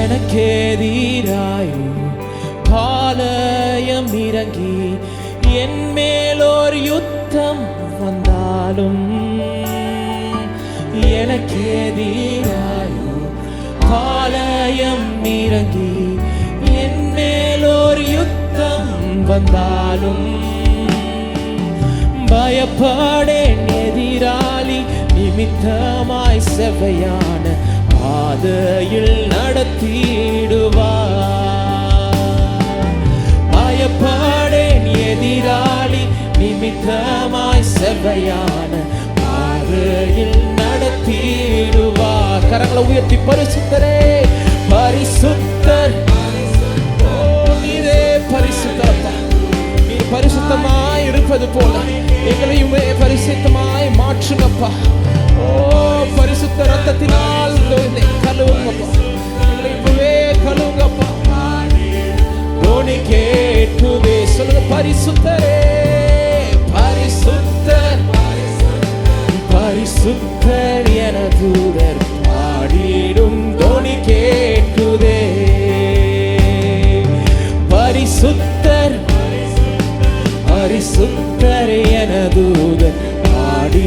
எனக்கெதிராய் பாளையம் இறங்கி என் மேலோர் யுத்தம் வந்தாலும், எனக்கெதிராய் பாளையம் இறங்கி என் மேலோர் யுத்தம் வந்தாலும், பயப்படேன். எதிராளி நிமித்தமாய் செவ்வையான பாதையில் நடத்திடுவார். பயப்படேன். எதிராளி நிமித்தமாய் செவ்வையான பாதையில் நடத்திடுவார். கரங்களை உயர்த்தி பரிசுத்தரே, பரிசுத்தர், நீரே பரிசுத்தரப்பா. நீ பரிசுத்தமாய் இருப்பது போல எங்களையுமே பரிசுத்தமாய் மாற்றுங்கப்பா. ஓ பரிசுத்த ரத்தத்தினால் கழுவுங்கப்பா, எங்களை இப்பவே கழுவுங்கப்பா. தோனி கேட்டுவே சொல்லுங்க, பரிசுத்தரே, பரிசுத்தர், பரிசுத்தர் என தூதர் பாடிடும் தோனி கேட்டுதே. பரிசுத்தர், பரிசுத்தர் என தூதர் பாடி